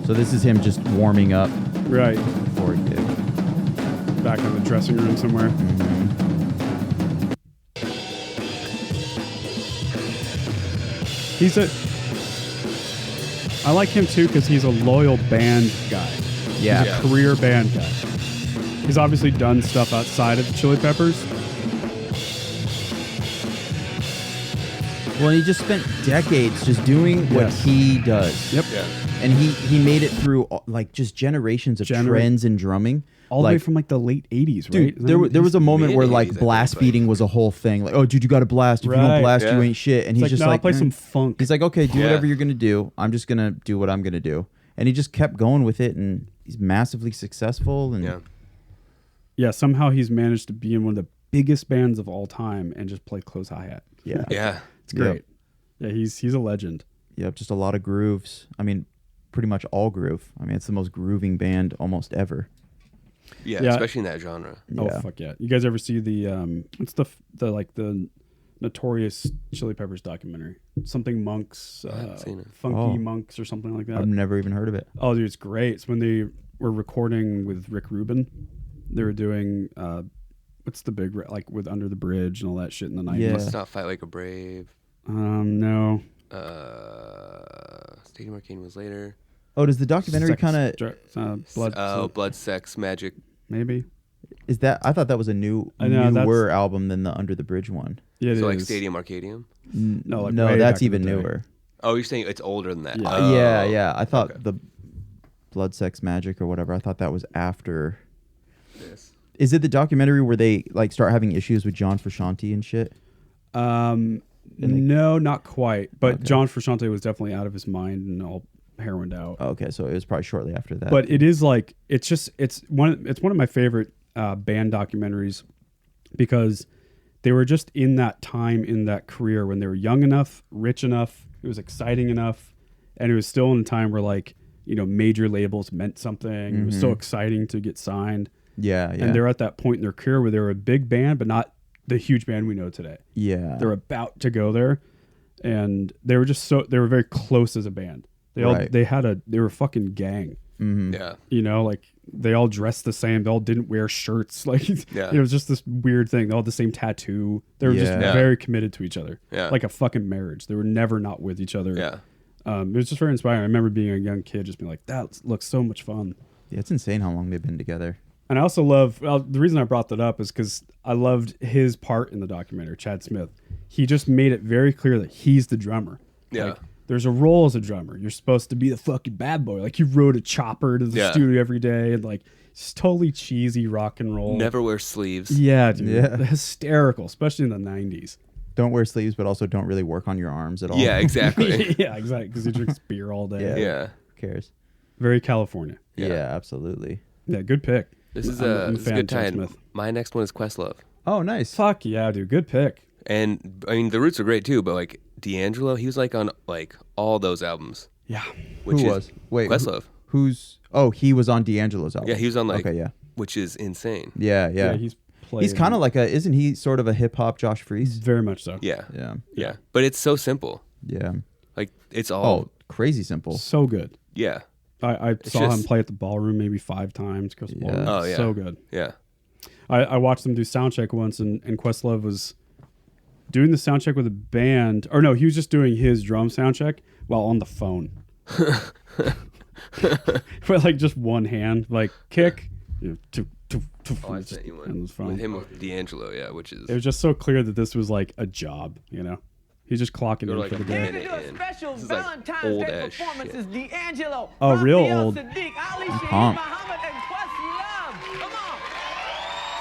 So this is him just warming up Right. for a gig. Back in the dressing room somewhere. I like him too because he's a loyal band guy. Yeah. He's a career band guy. He's obviously done stuff outside of the Chili Peppers. Well, he just spent decades just doing what Yes. he does. Yep. Yeah. And he made it through like just generations of trends in drumming. All the like, way from like the late 80s, right? dude, there was a moment where like mid-80s, I think, blast but- beating was a whole thing. Like, oh, dude, you got to blast. If you Right. don't blast, you Yeah. ain't shit. And It's he's like, just no, I'll like, play some funk. he's like, okay, do Yeah. whatever you're gonna do. I'm just gonna do what I'm gonna do. And he just kept going with it, and he's massively successful. And Yeah. Yeah, somehow he's managed to be in one of the biggest bands of all time and just play close hi-hat. yeah, Yeah. It's great. Yeah, he's a legend. Yep, just a lot of grooves. I mean, pretty much all groove. I mean, it's the most grooving band almost ever. Yeah. Yeah. Especially in that genre. Oh Yeah. fuck yeah! You guys ever see the what's the Notorious Chili Peppers documentary? Something Monks, I haven't seen it. Funky Oh. Monks or something like that. I've never even heard of it. Oh, dude, it's great. It's when they were recording with Rick Rubin. They were doing what's the big like with Under the Bridge and all that shit in the 90s. Yeah. Must Not Fight Like a Brave. No. Stadium Arcane was later. Oh, does the documentary kind of Blood, Sex, Magic. maybe? is that? I thought that was a newer album than the Under the Bridge one. Yeah, So it like is. Stadium Arcadium. No, like No, way that's back in the even day. newer. Oh, you're saying it's older than that? Yeah. Oh, Yeah. I thought okay. the Blood, Sex, Magic or whatever. I thought that was after. This. Is it the documentary where they like start having issues with John Frusciante and shit? No, not quite. But Okay. John Frusciante was definitely out of his mind and all heroined out. Okay, so it was probably shortly after that. But it is like it's one of my favorite band documentaries because they were just in that time in that career when they were young enough, rich enough, it was exciting enough, and it was still in a time where like major labels meant something. It was so exciting to get signed. yeah. And they're at that point in their career where they were a big band, but not the huge band we know today. yeah. They're about to go there, and they were very close as a band. They were a fucking gang. Yeah. Like they all dressed the same. They all didn't wear shirts. Like Yeah. it was just this weird thing. They all had the same tattoo. They were just Yeah. very committed to each other. Yeah. Like a fucking marriage. They were never not with each other. Yeah. It was just very inspiring. I remember being a young kid, just being like, that looks so much fun. Yeah, it's insane how long they've been together. And I also love, the reason I brought that up is because I loved his part in the documentary, Chad Smith. He just made it very clear that he's the drummer. Yeah. Like, there's a role as a drummer. You're supposed to be the fucking bad boy. Like, he rode a chopper to the studio every day, and like, it's totally cheesy rock and roll. Never wear sleeves. Yeah, dude. Yeah. Hysterical, especially in the 90s. Don't wear sleeves, but also don't really work on your arms at all. Yeah, exactly. Yeah, exactly. Because he drinks beer all day. Yeah. Yeah. Who cares? Very California. Yeah, Yeah. absolutely. Yeah, good pick. This is I'm a fan good of Chad tie-in. Smith. My next one is Questlove. Oh, nice. Fuck yeah, dude. Good pick. And I mean the Roots are great too, but like D'Angelo, he was like on like all those albums. Yeah. Which Who is was? Wait, Questlove. he was on D'Angelo's album. Yeah, he was on like Okay, yeah. which is insane. Yeah. He's played. He's kind of like isn't he sort of a hip hop Josh Freese? Very much so. Yeah. Yeah. Yeah. But it's so simple. Yeah. Like it's all Oh, crazy simple. So good. yeah. I saw just- him play at the ballroom maybe 5 times. Yeah. Oh, yeah. So good. Yeah. I watched them do soundcheck once, and Questlove was doing the soundcheck with a band. Or no, he was just doing his drum soundcheck while on the phone. With like just one hand, like kick. Oh, I sent you on one his phone. with him with D'Angelo, yeah, which is It was just so clear that this was like a job, He's just clocking They're in like for a the day. minute in. Special This is like Valentine's old Day ass performances, shit. D'Angelo, Oh, real Raphael old. Sadiq, Ali Shaheed pumped. Muhammad, and Questlove. Come on.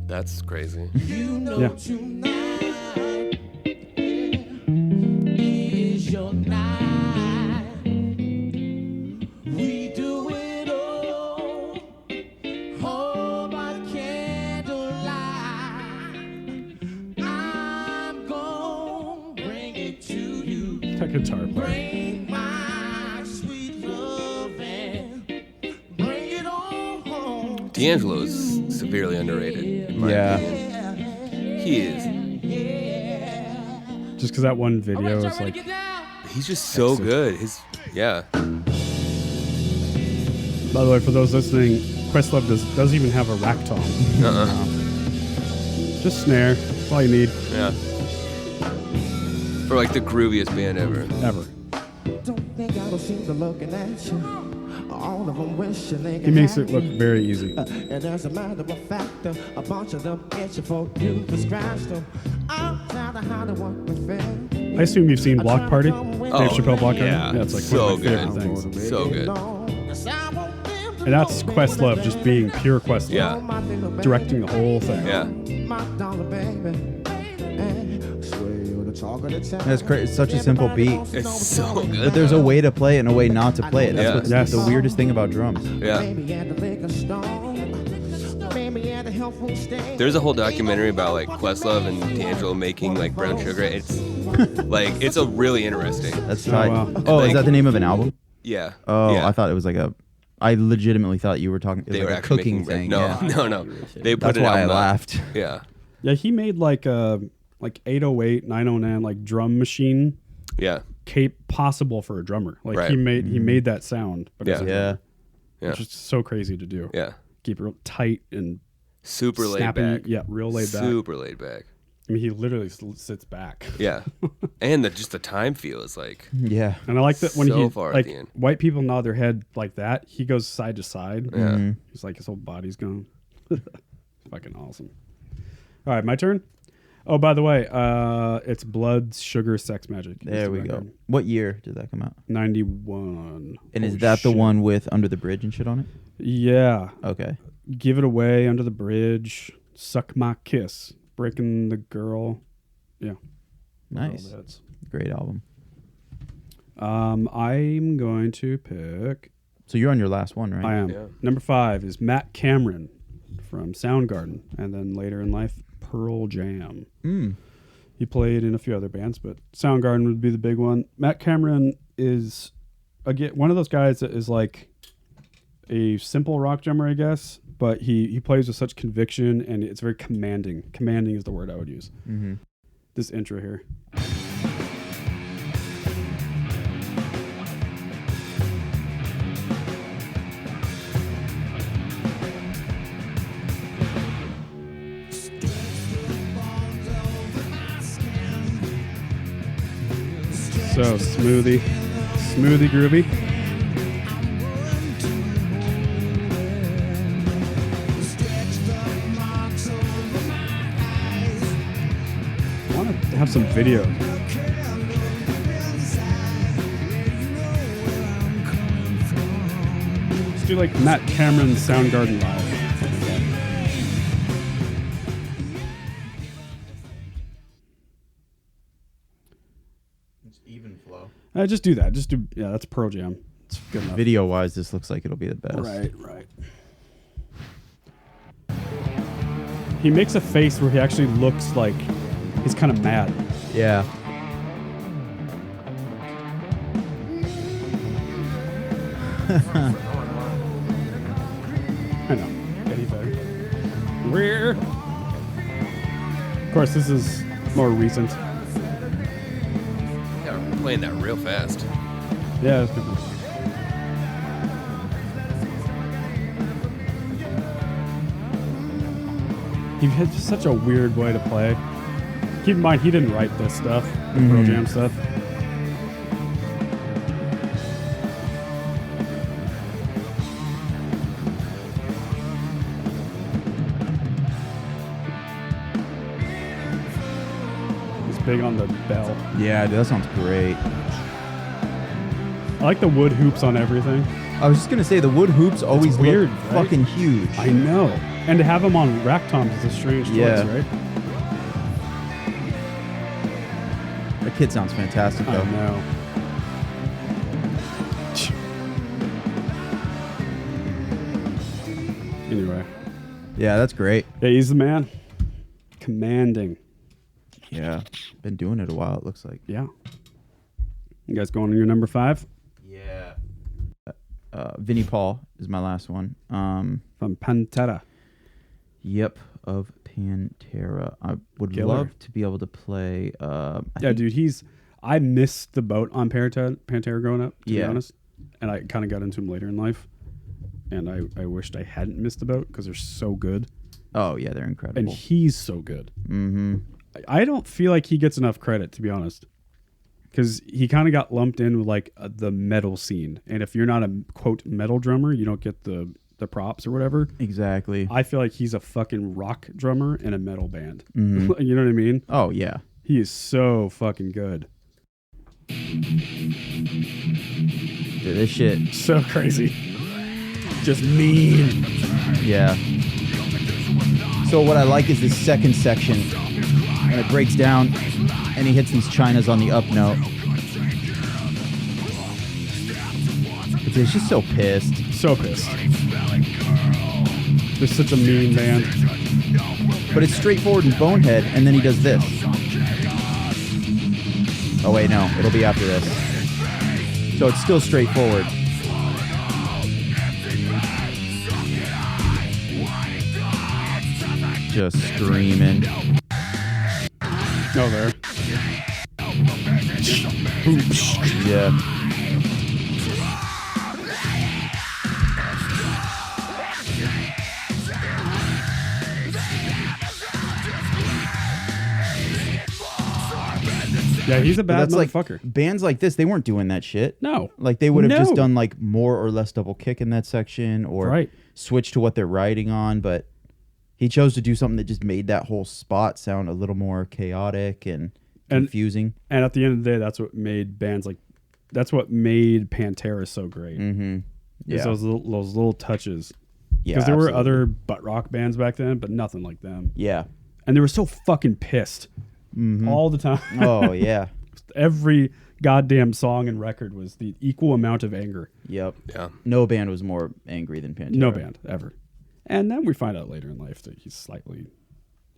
That's crazy. Yeah. Is your night. We do it all. Hold by candlelight. I'm gonna bring it to you. That guitar player. Bring my sweet love and bring it on home. D'Angelo is severely underrated. In my Yeah. opinion. He is. Just because that one video is like, He's just so good. Yeah. by the way, for those listening, Questlove doesn't even have a rack tom. Just snare. That's all you need. Yeah. For like the grooviest band ever. Ever. Don't think I don't seem to looking at you. All of them wishing they He could makes have it look you. very easy. And as a matter of fact, a bunch of them itching for you to scratch them. I'm trying to hide what we feel. I assume you've seen Block Party? Dave Chappelle Block Party? yeah. Yeah, it's like So one of my favorite good. things. So good. And that's Questlove just being pure Questlove. Yeah. Directing the whole thing. Yeah. My dollar baby. And sway on the talk of the town. That's crazy. It's such a simple beat. It's so good. But there's a way to play it and a way not to play it. That's Yeah. what's Yes. the weirdest thing about drums. Yeah. Maybe at the liquor store. Maybe at the health food stand. There's a whole documentary about like Questlove and D'Angelo making like brown sugar. It's like it's a really interesting. That's tight. wow. Oh, is Like- that the name of an album? Yeah. Oh, yeah. I thought it was like I legitimately thought you were talking. It was They were like a actually cooking making thing. No, Yeah. no. They put That's it why I out. laughed. Yeah. Yeah, he made like 808, 909 like drum machine Yeah. possible for a drummer. Like Right. he made that sound. Yeah. Of Yeah. Yeah. Which is so crazy to do. Yeah. Keep it real tight and Super laid snapping, back. yeah, real laid back. Super laid back. I mean, he literally sits back. Yeah, and just the time feel is like. Yeah. And I like that when So he far at like the end. white people nod their head like that. He goes side to side. Yeah. He's like his whole body's going. Fucking awesome. All right, my turn. Oh, by the way, it's Blood, Sugar, Sex, Magic. There we go. What year did that come out? 91. And is Holy that the shit. one with Under the Bridge and shit on it? Yeah. Okay. Give It Away, Under the Bridge, Suck My Kiss, Breaking the Girl. Yeah. Nice. All that's- Great album. I'm going to pick. So you're on your last one, right? I am. Yeah. Number 5 is Matt Cameron from Soundgarden, and then later in life, Pearl Jam. He played in a few other bands, but Soundgarden would be the big one. Matt Cameron is, again, one of those guys that is like a simple rock drummer, I guess, but he plays with such conviction, and it's very commanding. Commanding is the word I would use. Mm-hmm. This intro here. So smoothie groovy. I want to have some video. Let's do like Matt Cameron Soundgarden live. It's even flow. Just do that. Just do, yeah, that's Pearl Jam. It's good enough. Video wise, this looks like it'll be the best. Right. He makes a face where he actually looks like he's kind of mad. Yeah. I know. Eddie Vedder. Where? Of course, this is more recent. Yeah, we're playing that real fast. Yeah, it's different. He had just such a weird way to play. Keep in mind, he didn't write this stuff, the Pearl Jam stuff. He's big on the bell. Yeah, dude, that sounds great. I like the wood hoops on everything. I was just gonna say the wood hoops always weird, look right? fucking huge. I know. And to have them on rack toms is a strange choice, Yeah. right? That kid sounds fantastic I though. know. Anyway. Yeah, that's great. Yeah, he's the man. Commanding. Yeah, been doing it a while. It looks like. Yeah. You guys going on your number 5? Yeah. Vinnie Paul is my last one. From Pantera. Yep, of Pantera. I would Killer. love to be able to play. I Yeah, think- dude, I missed the boat on Pantera growing up, to be Yeah. honest. And I kind of got into him later in life. And I wished I hadn't missed the boat because they're so good. Oh yeah, they're incredible. And he's so good. Mm-hmm. I don't feel like he gets enough credit, to be honest. Because he kind of got lumped in with like the metal scene. And if you're not a, quote, metal drummer, you don't get the props or whatever. Exactly. I feel like he's a fucking rock drummer in a metal band. Mhm. You know what I mean? Oh yeah. He is so fucking good. Dude, this shit. So crazy. Just mean. Yeah. So what I like is this second section, and it breaks down, and he hits these chinas on the up note. But he's just so pissed. So pissed. They're such a mean band. But it's straightforward and bonehead, and then he does this. Oh wait, no, it'll be after this. So it's still straightforward. Just screaming. Oh, there. Yeah. Yeah, he's a But bad that's like motherfucker. bands like this. They weren't doing that shit. No. Like they would have just No. done like more or less double kick in that section, or Right. switch to what they're riding on. But he chose to do something that just made that whole spot sound a little more chaotic and confusing. And at the end of the day, that's what made bands like, that's what made Pantera so great. Mm-hmm. Is Yeah. those little touches. Yeah. Because there were absolutely. other butt rock bands back then, but nothing like them. Yeah. And they were so fucking pissed all the time. Oh yeah. Every goddamn song and record was the equal amount of anger. Yep. Yeah. No band was more angry than Pantera. No band ever. And then we find out later in life that he's slightly,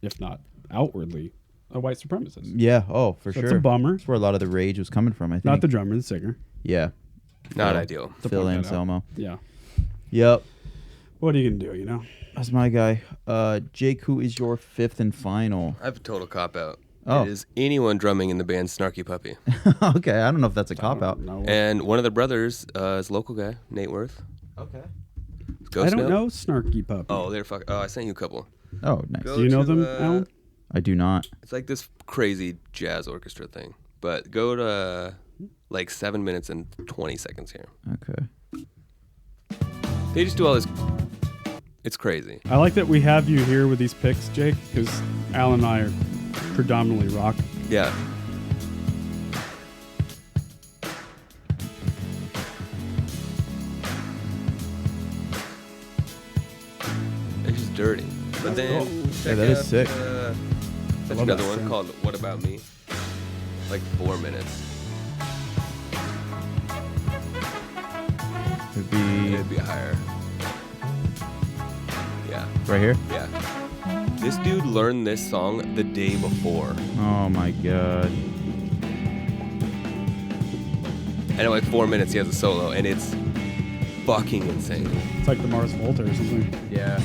if not outwardly, a white supremacist. Yeah. Oh, for So sure. it's a bummer. That's where a lot of the rage was coming from. I think. Not the drummer, the singer. Yeah. Not Phil. ideal. To Phil point that out. Anselmo. Yeah. Yep. What are you gonna do? You know. That's my guy. Jake, who is your fifth and final? I have a total cop out. Oh. It is anyone drumming in the band Snarky Puppy. Okay, I don't know if that's a cop out. No. And one of the brothers is a local guy, Nate Worth. Okay. Ghost I don't Note. know Snarky Puppy. Oh, they're fuck. Oh, I sent you a couple. Oh, nice. Go Do you know to, them, Alan? I do not. It's like this crazy jazz orchestra thing. But go to like 7 minutes and 20 seconds here. Okay. They just do all this. It's crazy. I like that we have you here with these picks, Jake, because Alan and I are predominantly rock. Yeah. It's just dirty. But then check that is out, sick. That's love another that one synth. called "What About Me." Like 4 minutes. Could be It'd be higher. Yeah, right here. yeah. This dude learned this song the day before, Oh my god. and in like 4 minutes he has a solo, and it's fucking insane. It's like the Mars Volta or something. Yeah.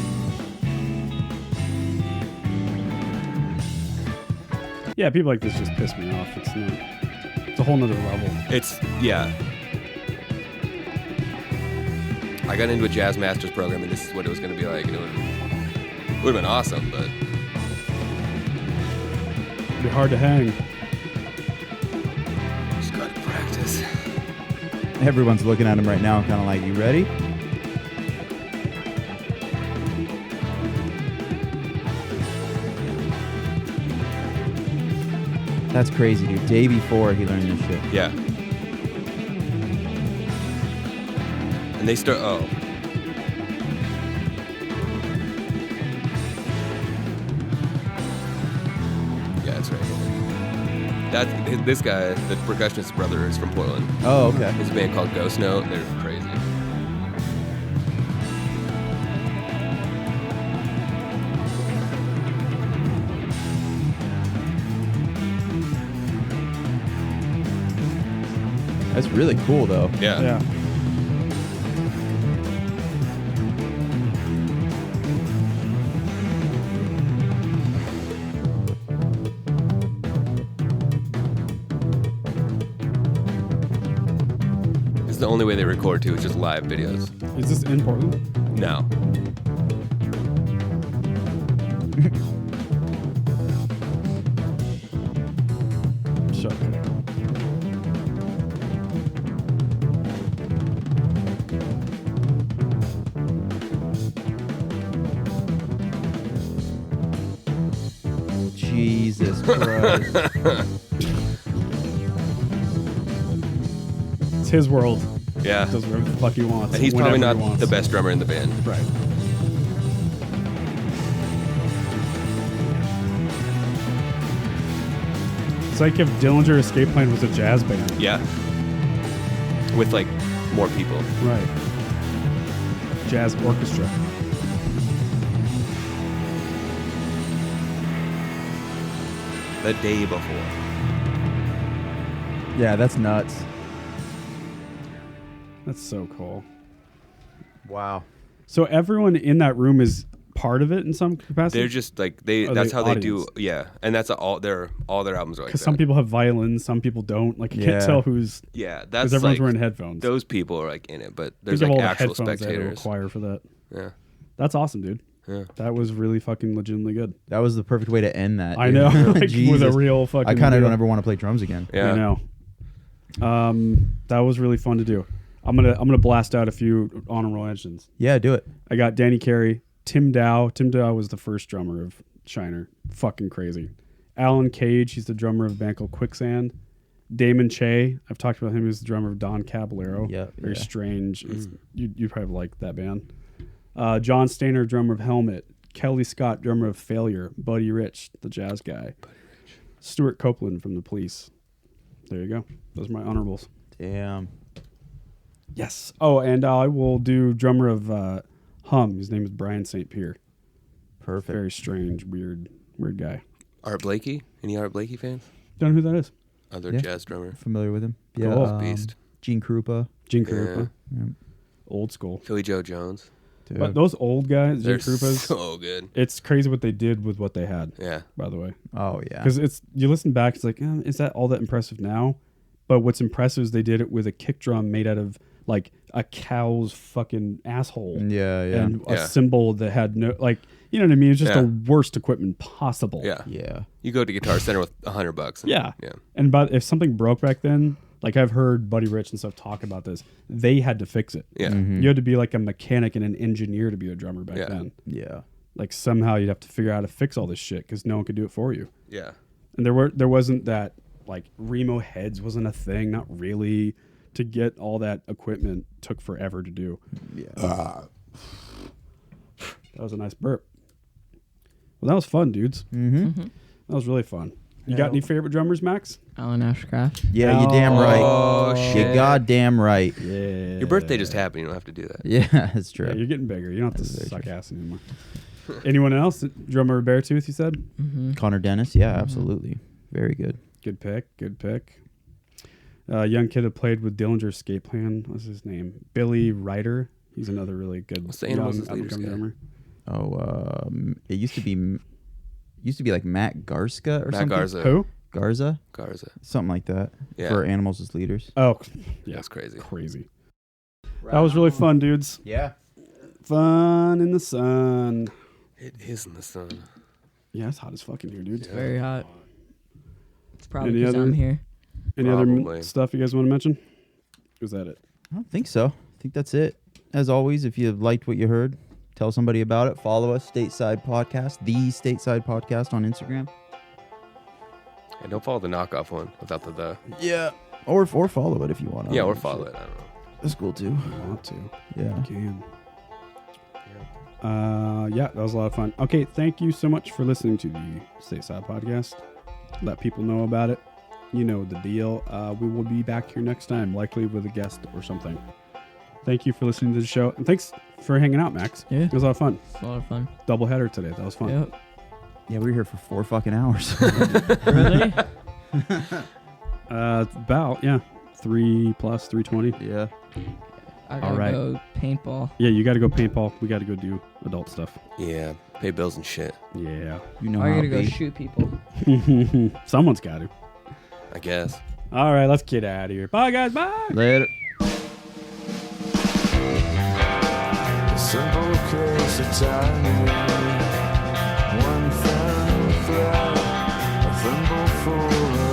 Yeah, people like this just piss me off. It's not. It's a whole nother level. It's yeah. I got into a jazz master's program, and this is what it was going to be like, and it would have been awesome, but It'd be hard to hang. just got to practice. Everyone's looking at him right now, kind of like, "You ready?" That's crazy, dude. Day before he learned this shit. Yeah. And they start. Oh. Yeah, that's right. That's this guy, the percussionist's brother, is from Portland. Oh, okay. There's a band called Ghost Note. They're crazy. That's really cool, though. Yeah. Yeah. It's the only way they record too. It's just live videos. Is this in Portland? No. Shut up. Jesus Christ. It's his world. Yeah. Does whatever the fuck he wants. And he's probably whenever not he wants. the best drummer in the band. Right. It's like if Dillinger Escape Plan was a jazz band. Yeah. With like more people. Right. Jazz orchestra. The day before. Yeah, that's nuts. That's so cool. Wow. So everyone in that room is part of it in some capacity? They're just like they. Are That's they how they do. audience? Yeah, and that's all their albums are like Because that. some people have violins, some people don't. Like you Yeah. can't tell who's Yeah, that's because everyone's like wearing headphones. those people are like in it, but there's Think of like all the actual headphones they had to spectators. acquire for that. Yeah, That's awesome, dude. Yeah. That was really fucking legitimately good. That was the perfect way to end that. I dude. know, like, with a Jesus. real fucking. I kind of deal. don't ever want to play drums again. Yeah. I know. That was really fun to do. I'm gonna blast out a few honorable mentions. Yeah, do it. I got Danny Carey, Tim Dow. Tim Dow was the first drummer of Shiner. Fucking crazy. Alan Cage, he's the drummer of a band called Quicksand. Damon Che, I've talked about him. He's the drummer of Don Caballero. Yeah, Very yeah. strange. You probably like that band. John Stainer, drummer of Helmet. Kelly Scott, drummer of Failure. Buddy Rich, the jazz guy. Stuart Copeland from The Police. There you go. Those are my honorables. Damn. Yes. Oh, and I will do drummer of Hum. His name is Brian St. Pierre. Perfect. Very strange, weird guy. Art Blakey? Any Art Blakey fans? Don't know who that is. Other Yeah. jazz drummer. Familiar with him? Cool. Yeah. Beast. Gene Krupa. Gene Yeah. Krupa. Yeah. Old school. Philly Joe Jones. Dude. But those old guys, Gene They're Krupas, so good. it's crazy what they did with what they had, Yeah. by the way. Oh yeah. Because it's you listen back, it's like, is that all that impressive now? But what's impressive is they did it with a kick drum made out of like a cow's fucking asshole. Yeah, yeah. And a Yeah. cymbal that had no, like, you know what I mean? It's just Yeah. the worst equipment possible. Yeah. Yeah. You go to Guitar Center with $100. And, Yeah. Yeah. And but if something broke back then, like I've heard Buddy Rich and stuff talk about this, they had to fix it. Yeah. Mm-hmm. You had to be like a mechanic and an engineer to be a drummer back Yeah. then. Yeah. Like somehow you'd have to figure out how to fix all this shit because no one could do it for you. Yeah. And there wasn't that, like, Remo heads wasn't a thing, not really. To get all that equipment took forever to do. Yeah. That was a nice burp. Well, that was fun, dudes. Mm-hmm. That was really fun. You got any favorite drummers, Max? Alan Ashcraft. Yeah, you damn right. Oh, You shit. goddamn right. Yeah. Your birthday just happened. You don't have to do that. Yeah, that's true. Yeah, you're getting bigger. You don't have to That's very suck ass anymore. Anyone else? Drummer Beartooth, you said? Mm-hmm. Connor Dennis, yeah, absolutely. Very good. Good pick. Good pick. Young kid that played with Dillinger's skate plan. What's his name? Billy Ryder. He's another really good What's the Animals young as Leaders up-and-coming guy? drummer. Oh, it used to be like Matt Garska or Matt something. Garza. Who? Garza, Garza. something like that. Yeah. For Animals as Leaders. Oh, yeah. That's crazy. Crazy. That was really fun, dudes. Yeah. Fun in the sun. It is in the sun. Yeah, it's hot as fuck in here, dude. It's very hot. It's probably Any because other- I'm here. Any other Probably. stuff you guys want to mention? Was that it? I don't think so. I think that's it. As always, if you liked what you heard, tell somebody about it. Follow us, Stateside Podcast, the Stateside Podcast on Instagram. And don't follow the knockoff one without the. Yeah. Or follow it if you want. Yeah, or follow it. I don't know. That's cool too. I want to. Yeah. Can. Yeah, that was a lot of fun. Okay, thank you so much for listening to the Stateside Podcast. Let people know about it. You know the deal. We will be back here next time, likely with a guest or something. Thank you for listening to the show, and thanks for hanging out, Max. Yeah. It was a lot of fun. It's a lot of fun. Double header today. That was fun. Yep. Yeah, we were here for 4 fucking hours. Really? About 3 plus 320. Yeah. I gotta All right. go paintball. Yeah, you got to go paintball. We got to go do adult stuff. Yeah. Pay bills and shit. Yeah. You know Or I how gotta it go be. shoot people. Someone's got to. I guess. All right, let's get out of here. Bye, guys. Bye. Later. Simple case of time. One fan thread, a thimble full